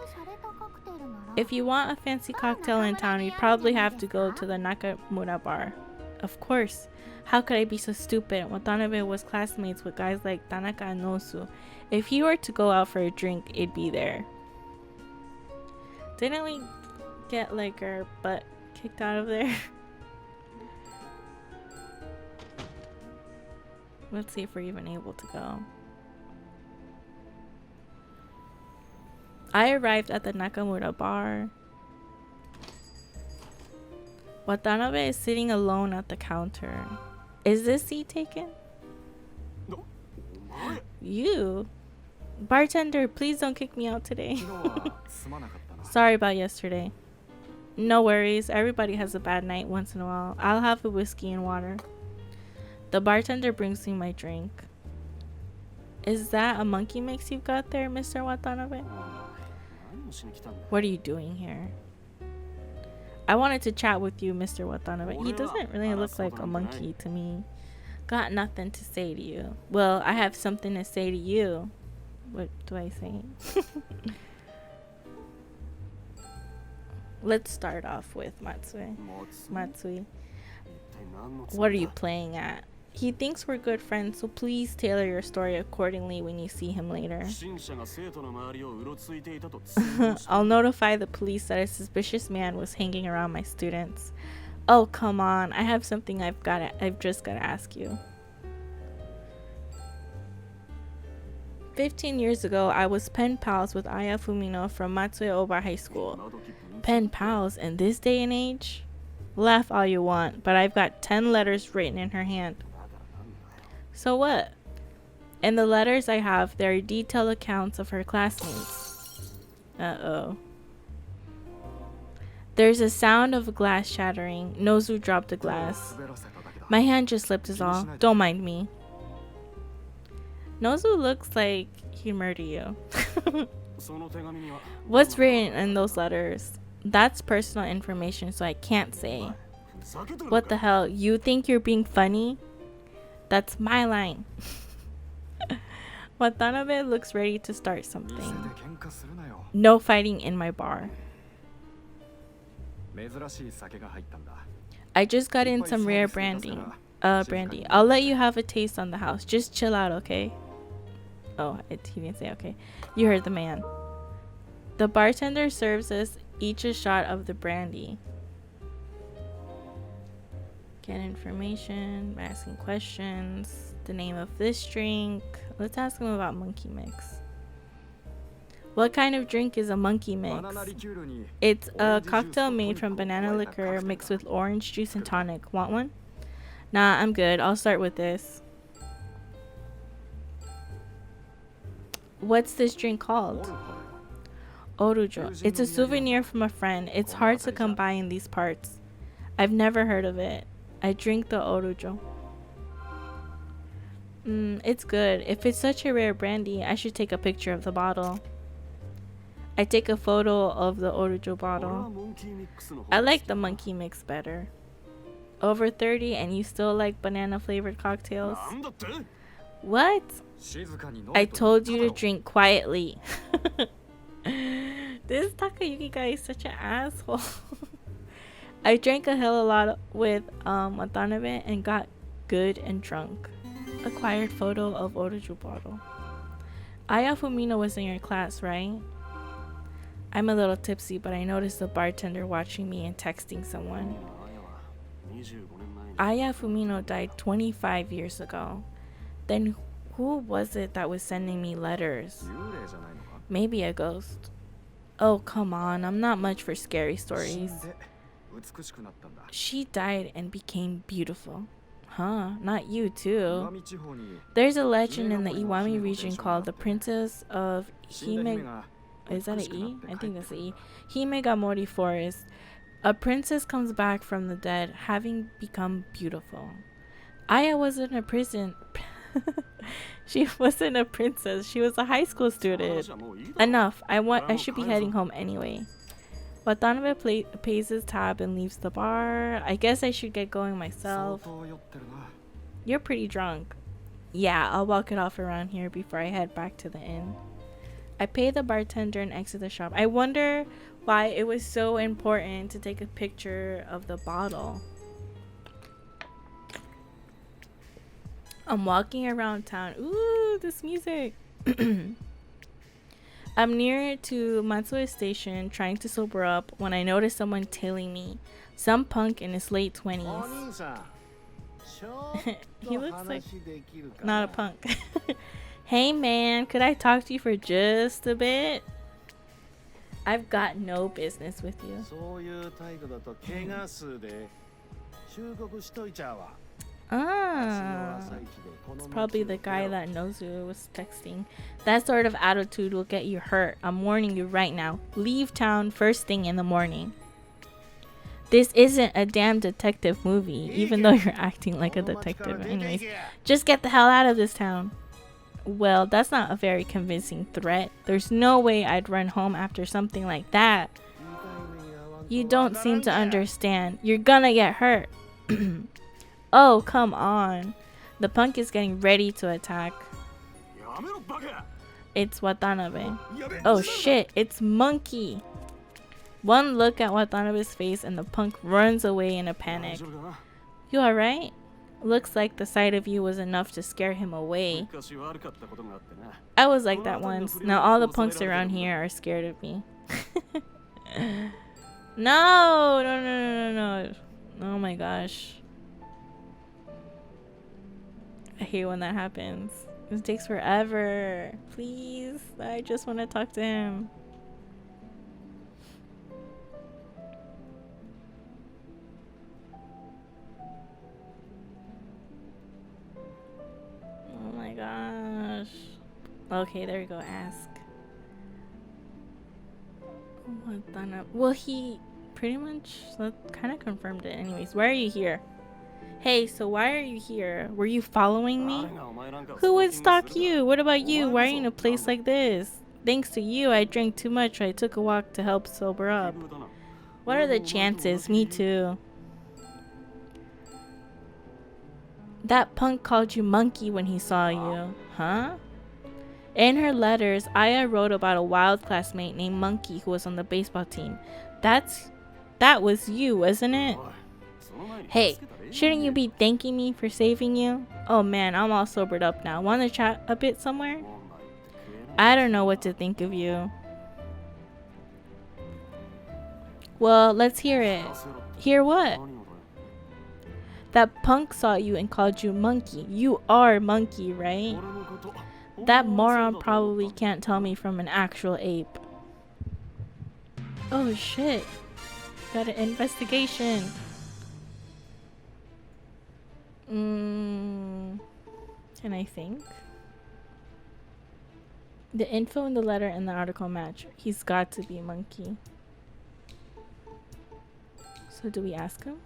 If you want a fancy cocktail in town, you'd probably have to go to the Nakamura bar. Of course. How could I be so stupid? Watanabe was classmates with guys like Tanaka and Nosu. If he were to go out for a drink, it'd be there. Didn't we get like our butt kicked out of there? Let's see if we're even able to go. I arrived at the Nakamura bar. Watanabe is sitting alone at the counter. Is this seat taken? You? Bartender, please don't kick me out today. Sorry about yesterday. No worries, everybody has a bad night once in a while. I'll have a whiskey and water. The bartender brings me my drink. Is that a monkey mix you've got there, Mr. Watanabe? What are you doing here? I wanted to chat with you, Mr. Watanabe. He doesn't really look like a monkey to me. Got nothing to say to you. Well, I have something to say to you. What do I say? Let's start off with Matsui. What are you playing at? He thinks we're good friends, so please tailor your story accordingly when you see him later. I'll notify the police that a suspicious man was hanging around my students. Oh, come on. I have something I've just gotta ask you. 15 years ago, I was pen pals with Aya Fumino from Matsue Oba High School. Pen pals in this day and age? Laugh all you want, but I've got 10 letters written in her hand. So what? In the letters I have, there are detailed accounts of her classmates. Uh-oh. There's a sound of glass shattering. Nozu dropped a glass. My hand just slipped is all. Don't mind me. Nozu looks like he'd murder you. What's written in those letters? That's personal information, so I can't say. What the hell? You think you're being funny? That's my line. Watanabe looks ready to start something. No fighting in my bar. I just got in some rare brandy. I'll let you have a taste on the house. Just chill out, okay? Oh, he didn't say okay. You heard the man. The bartender serves us each a shot of the brandy. Get information, asking questions, the name of this drink. Let's ask him about monkey mix. What kind of drink is a monkey mix? It's a cocktail made from banana liquor mixed with orange juice and tonic. Want one? Nah, I'm good. I'll start with this. What's this drink called? Orujo. It's a souvenir from a friend. It's hard to come by in these parts. I've never heard of it. I drink the orujo. It's good. If it's such a rare brandy, I should take a picture of the bottle. I take a photo of the orujo bottle. I like the monkey mix better. Over 30 and you still like banana flavored cocktails? What? I told you to drink quietly. This Takayuki guy is such an asshole. I drank a hell of a lot with Watanabe and got good and drunk. Acquired photo of orujo bottle. Aya Fumino was in your class, right? I'm a little tipsy, but I noticed the bartender watching me and texting someone. Aya Fumino died 25 years ago. Then who was it that was sending me letters? Maybe a ghost. Oh, come on. I'm not much for scary stories. She died and became beautiful. Huh? Not you, too. There's a legend in the Iwami region called the Princess of Hime... Is that an E? I think that's an E. Himegamori Forest. A princess comes back from the dead, having become beautiful. Aya wasn't a prison. She wasn't a princess. She was a high school student. Enough. I should be heading home anyway. Watanabe pays his tab and leaves the bar. I guess I should get going myself. You're pretty drunk. Yeah, I'll walk it off around here before I head back to the inn. I pay the bartender and exit the shop. I wonder why it was so important to take a picture of the bottle. I'm walking around town. Ooh, this music. I'm near to Matsue Station trying to sober up when I notice someone tailing me. Some punk in his late 20s. He looks like not a punk. Hey man, could I talk to you for just a bit? I've got no business with you. Ah, it's probably the guy that knows who was texting. That sort of attitude will get you hurt. I'm warning you right now. Leave town first thing in the morning. This isn't a damn detective movie, even though you're acting like a detective. Anyways, just get the hell out of this town. Well, that's not a very convincing threat. There's no way I'd run home after something like that. You don't seem to understand. You're gonna get hurt. Oh, come on. The punk is getting ready to attack. It's Watanabe. Oh shit, it's Monkey. One look at Watanabe's face and the punk runs away in a panic. You alright? Looks like the sight of you was enough to scare him away. I was like that once. Now all the punks around here are scared of me. No. Oh my gosh. I hate when that happens. It takes forever. Please. I just want to talk to him. Oh my gosh. Okay, there we go. Ask. Well, he pretty much kind of confirmed it. Anyways, why are you here? Hey, so why are you here? Were you following me? Who would stalk you? What about you? Why are you in a place like this? Thanks to you, I drank too much. I took a walk to help sober up. What are the chances? Me too. That punk called you monkey when he saw you. Huh? In her letters, Aya wrote about a wild classmate named Monkey who was on the baseball team. That was you, wasn't it? Hey, shouldn't you be thanking me for saving you? Oh man, I'm all sobered up now. Want to chat a bit somewhere? I don't know what to think of you. Well, let's hear it. Hear what? That punk saw you and called you monkey. You are monkey, right? That moron probably can't tell me from an actual ape. Oh shit. Got an investigation. Can I think? The info in the letter and the article match. He's got to be monkey. So do we ask him?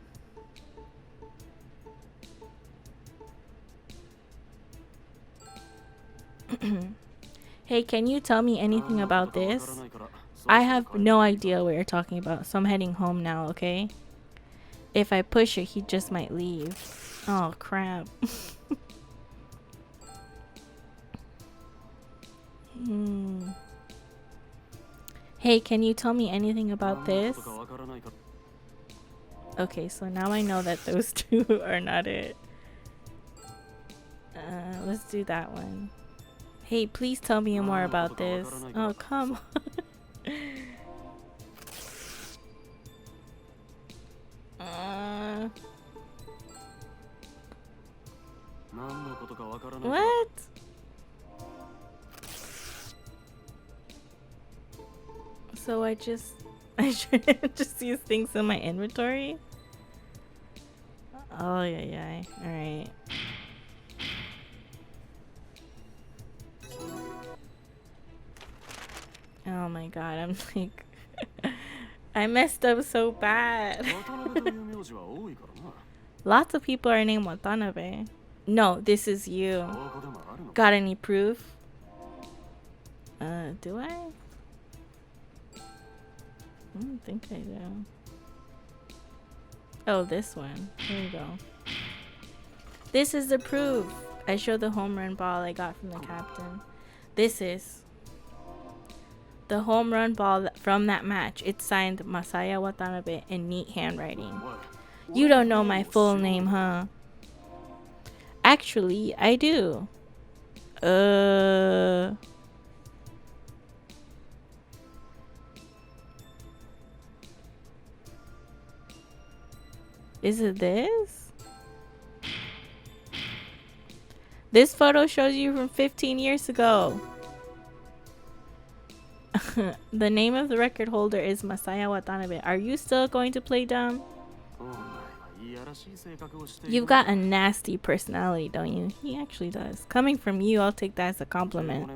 Hey, can you tell me anything about this? I have no idea what you're talking about, so I'm heading home now, okay? If I push it, he just might leave. Oh, crap. Hey, can you tell me anything about this? Okay, so now I know that those two are not it. Let's do that one. Hey, please tell me more about this. Oh, come on. What? So I should just use things in my inventory? Oh yeah. Alright. Oh my god, I'm like I messed up so bad. Lots of people are named Watanabe. No, this is you. Got any proof? Do I? I don't think I do. Oh, this one. Here we go. This is the proof. I showed the home run ball I got from the captain. This is the home run ball from that match. It's signed Masaya Watanabe in neat handwriting. You don't know my full name, huh? Actually, I do. Is it this? This photo shows you from 15 years ago. The name of the record holder is Masaya Watanabe. Are you still going to play dumb? You've got a nasty personality, don't you? He actually does. Coming from you, I'll take that as a compliment.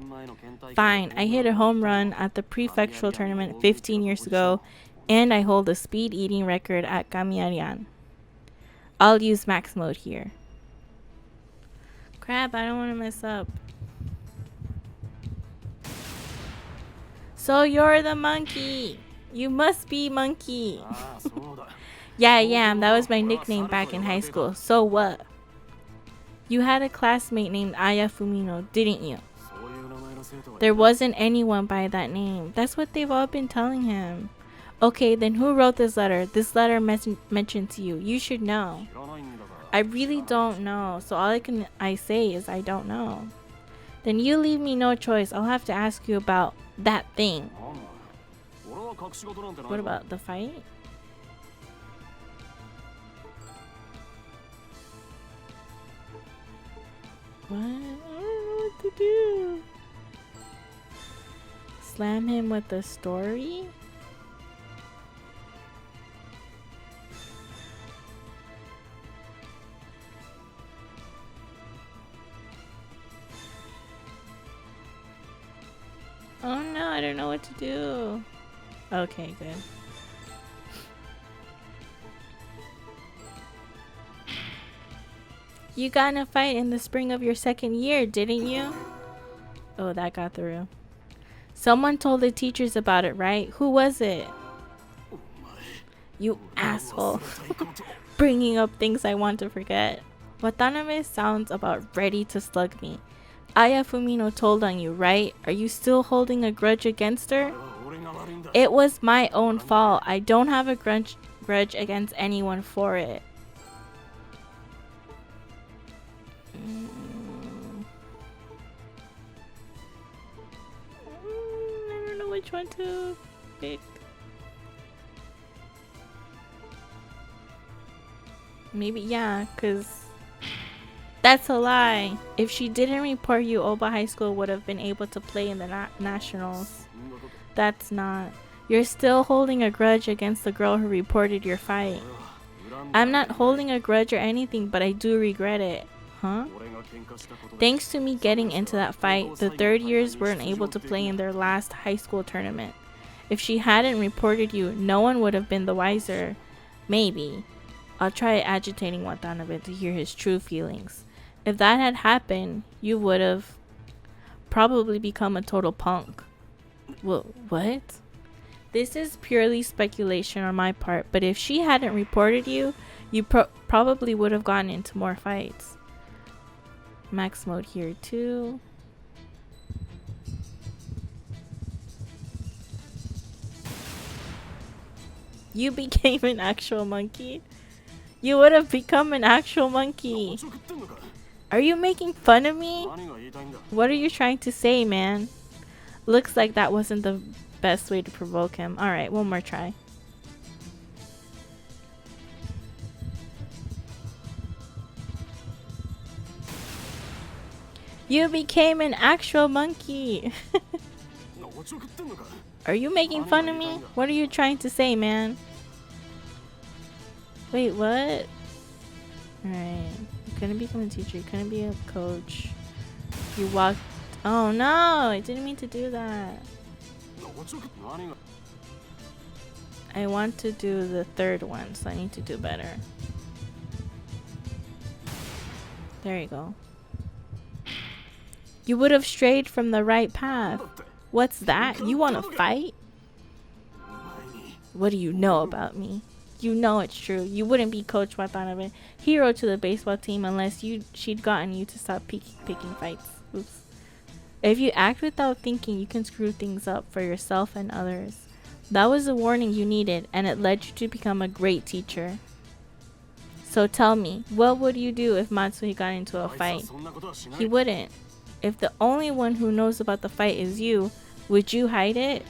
Fine, I hit a home run at the prefectural tournament 15 years ago, and I hold a speed eating record at Kamiarian. I'll use max mode here. Crap, I don't want to mess up. So you're the monkey. You must be monkey. Yeah, I am. That was my nickname back in high school. So what? You had a classmate named Aya Fumino, didn't you? There wasn't anyone by that name. That's what they've all been telling him. Okay, then who wrote this letter? This letter mentions you. You should know. I really don't know. So all I say is I don't know. Then you leave me no choice. I'll have to ask you about that thing. What about the fight? What? I don't know what to do. Slam him with the story? Oh no, I don't know what to do. Okay, good. You got in a fight in the spring of your second year, didn't you? Oh, that got through. Someone told the teachers about it, right? Who was it? You asshole. Bringing up things I want to forget. Watanabe sounds about ready to slug me. Aya Fumino told on you, right? Are you still holding a grudge against her? It was my own fault. I don't have a grudge against anyone for it. I don't know which one to pick. Maybe, yeah, because that's a lie. If she didn't report you, Oba High School would have been able to play in the nationals. That's not. You're still holding a grudge against the girl who reported your fight. I'm not holding a grudge or anything, but I do regret it. Huh? Thanks to me getting into that fight, the third years weren't able to play in their last high school tournament. If she hadn't reported you, no one would have been the wiser. Maybe. I'll try agitating Watanabe to hear his true feelings. If that had happened, you would have probably become a total punk. What? This is purely speculation on my part, but if she hadn't reported you, you probably would have gotten into more fights. Max mode here too. You became an actual monkey? You would have become an actual monkey. Are you making fun of me? What are you trying to say, man? Looks like that wasn't the best way to provoke him. Alright, one more try. You became an actual monkey. Are you making fun of me? What are you trying to say, man? Wait, what? Alright. You couldn't become a teacher. You couldn't be a coach. You walked... Oh no! I didn't mean to do that. I want to do the third one, so I need to do better. There you go. You would have strayed from the right path. What's that? You want to fight? What do you know about me? You know it's true. You wouldn't be Coach Watanabe, hero to the baseball team, unless she'd gotten you to stop picking fights. Oops. If you act without thinking, you can screw things up for yourself and others. That was the warning you needed, and it led you to become a great teacher. So tell me, what would you do if Matsui got into a fight? He wouldn't. If the only one who knows about the fight is you, would you hide it?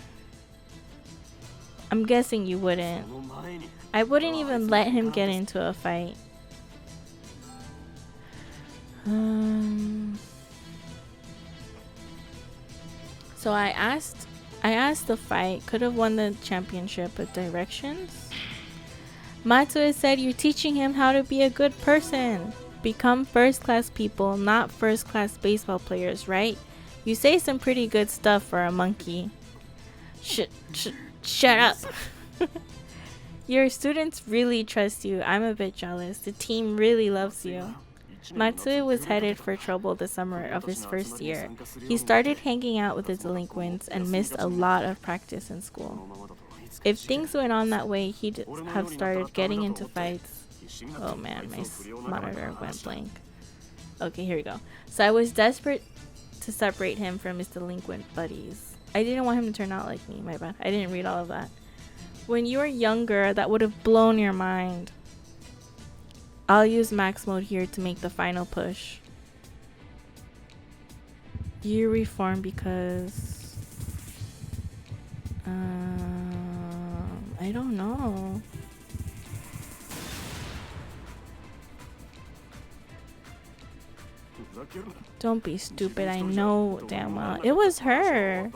I'm guessing you wouldn't. I wouldn't even let him get into a fight. So I asked the fight could have won the championship with directions. Matsue said you're teaching him how to be a good person. Become first-class people, not first-class baseball players, right? You say some pretty good stuff for a monkey. Shut up. Your students really trust you. I'm a bit jealous. The team really loves you. Matsue was headed for trouble the summer of his first year. He started hanging out with the delinquents and missed a lot of practice in school. If things went on that way, he'd have started getting into fights. Oh man, my monitor went blank. Okay, here we go. So I was desperate to separate him from his delinquent buddies. I didn't want him to turn out like me, my bad. I didn't read all of that. When you were younger, that would have blown your mind. I'll use max mode here to make the final push. You reform because... I don't know. Don't be stupid, I know damn well. It was her.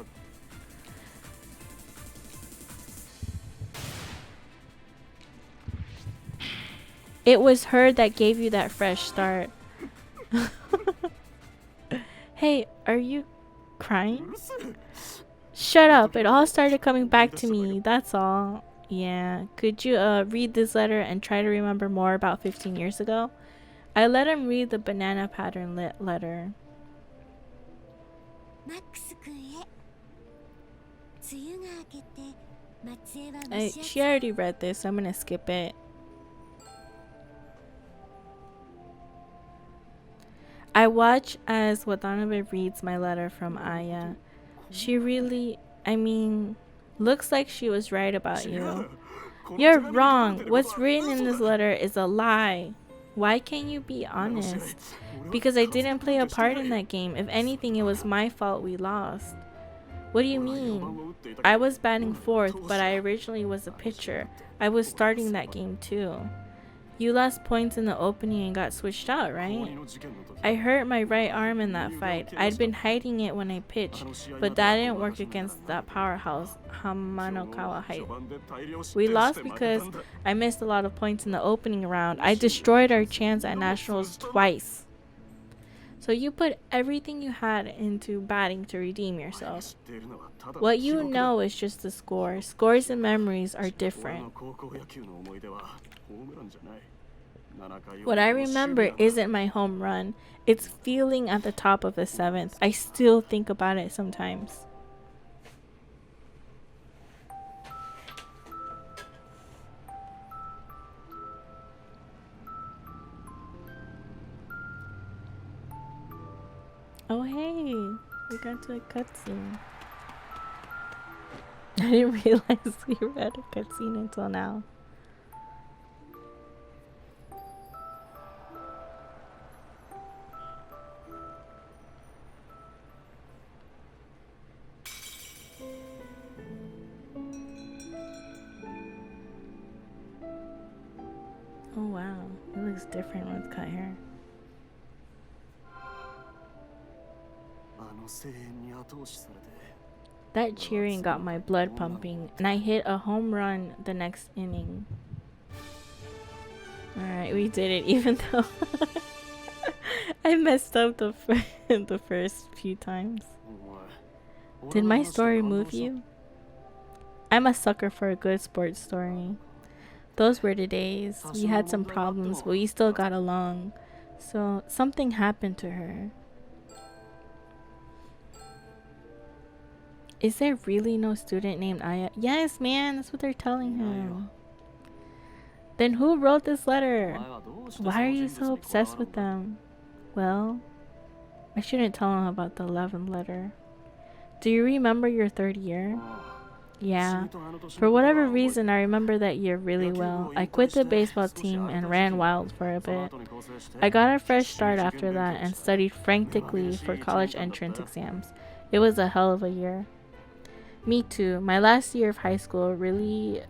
It was her that gave you that fresh start. Hey, are you crying? Shut up, it all started coming back to me, that's all. Yeah, could you read this letter and try to remember more about 15 years ago? I let him read the banana pattern letter. She already read this, so I'm gonna skip it. I watch as Watanabe reads my letter from Aya. She really, looks like she was right about you. You're wrong. What's written in this letter is a lie. Why can't you be honest? Because I didn't play a part in that game. If anything, it was my fault we lost. What do you mean? I was batting fourth, but I originally was a pitcher. I was starting that game too. You lost points in the opening and got switched out, right? I hurt my right arm in that fight. I'd been hiding it when I pitched, but that didn't work against that powerhouse, Hamanokawa Height. We lost because I missed a lot of points in the opening round. I destroyed our chance at nationals twice. So you put everything you had into batting to redeem yourself. What you know is just the score. Scores and memories are different. What I remember isn't my home run. It's feeling at the top of the 7th. I still think about it sometimes. Oh hey, we got to a cutscene. I didn't realize we read a cutscene until now. Oh wow, it looks different with cut hair. That cheering got my blood pumping, and I hit a home run the next inning. Alright, we did it, even though I messed up the first few times. Did my story move you? I'm a sucker for a good sports story. Those were the days. We had some problems, but we still got along. So, something happened to her. Is there really no student named Aya? Yes, man, that's what they're telling him. Then who wrote this letter? Why are you so obsessed with them? Well, I shouldn't tell him about the 11th letter. Do you remember your 3rd year? Yeah. For whatever reason, I remember that year really well. I quit the baseball team and ran wild for a bit. I got a fresh start after that and studied frantically for college entrance exams. It was a hell of a year. Me too. My last year of high school really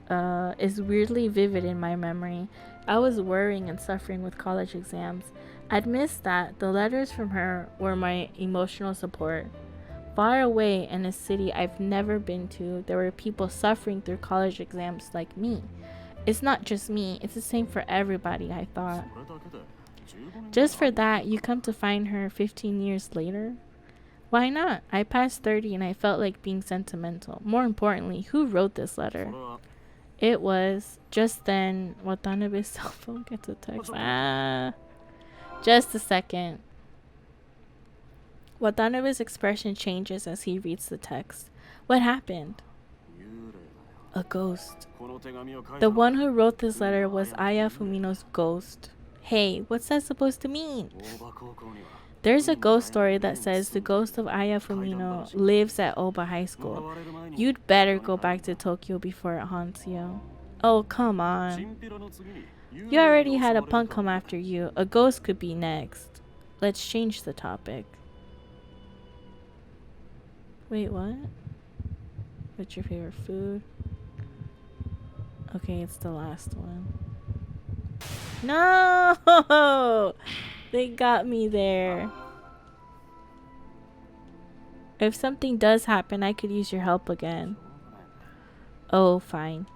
is weirdly vivid in my memory. I was worrying and suffering with college exams. I'd missed that. The letters from her were my emotional support. Far away in a city I've never been to, there were people suffering through college exams like me. It's not just me, it's the same for everybody, I thought. Just for that, you come to find her 15 years later? Why not? I passed 30 and I felt like being sentimental. More importantly, who wrote this letter? It was. Just then, Watanabe's cell phone gets a text. Just a second. Watanabe's expression changes as he reads the text. What happened? A ghost. The one who wrote this letter was Aya Fumino's ghost. Hey, what's that supposed to mean? There's a ghost story that says the ghost of Aya Fumino lives at Oba High School. You'd better go back to Tokyo before it haunts you. Oh, come on. You already had a punk come after you. A ghost could be next. Let's change the topic. Wait, what? What's your favorite food? Okay, it's the last one. No! They got me there. If something does happen, I could use your help again. Oh, fine.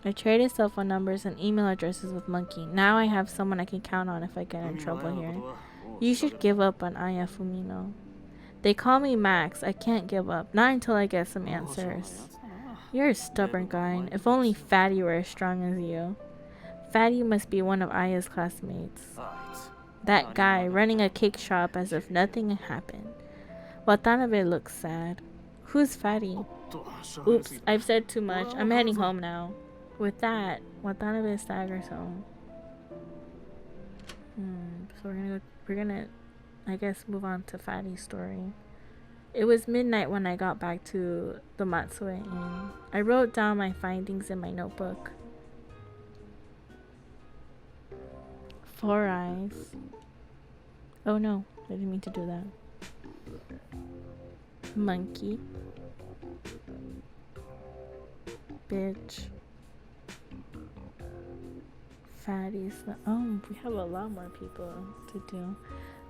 I traded cell phone numbers and email addresses with Monkey. Now I have someone I can count on if I get in trouble here. You should give up on Aya Fumino. They call me Max. I can't give up. Not until I get some answers. You're a stubborn guy. And if only Fatty were as strong as you. Fatty must be one of Aya's classmates. That guy running a cake shop as if nothing had happened. Watanabe looks sad. Who's Fatty? Oops, I've said too much. I'm heading home now. With that, Watanabe staggers home. So we're gonna, I guess, move on to Fatty's story. It was midnight when I got back to the Matsue Inn. I wrote down my findings in my notebook. 4 eyes. Oh no, I didn't mean to do that. Monkey. Bitch. Fatties. Oh, we have a lot more people to do.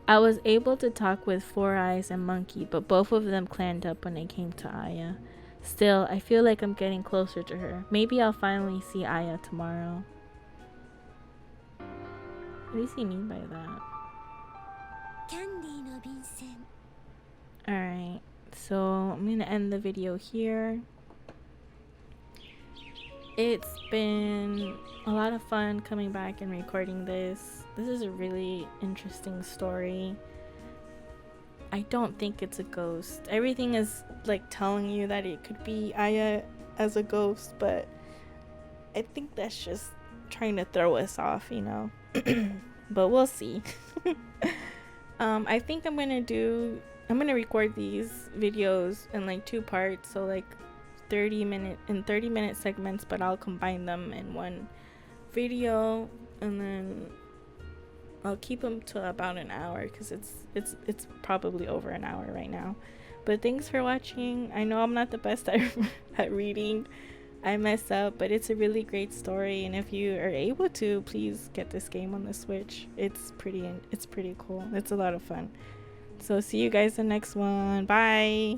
I was able to talk with Four Eyes and Monkey, but both of them clammed up when it came to Aya. Still, I feel like I'm getting closer to her. Maybe I'll finally see Aya tomorrow. What does he mean by that? Alright, so I'm gonna end the video here. It's been a lot of fun coming back and recording this. This is a really interesting story. I don't think it's a ghost. Everything is like telling you that it could be Aya as a ghost, but I think that's just trying to throw us off, you know. But we'll see. I think I'm gonna record these videos in like 2 parts, so like 30-minute segments, but I'll combine them in one video, and then I'll keep them to about an hour because it's probably over an hour right now. But thanks for watching. I know I'm not the best at reading. I mess up, but it's a really great story, and if you are able to, please get this game on the Switch. It's pretty cool. It's a lot of fun. So see you guys in the next one. Bye.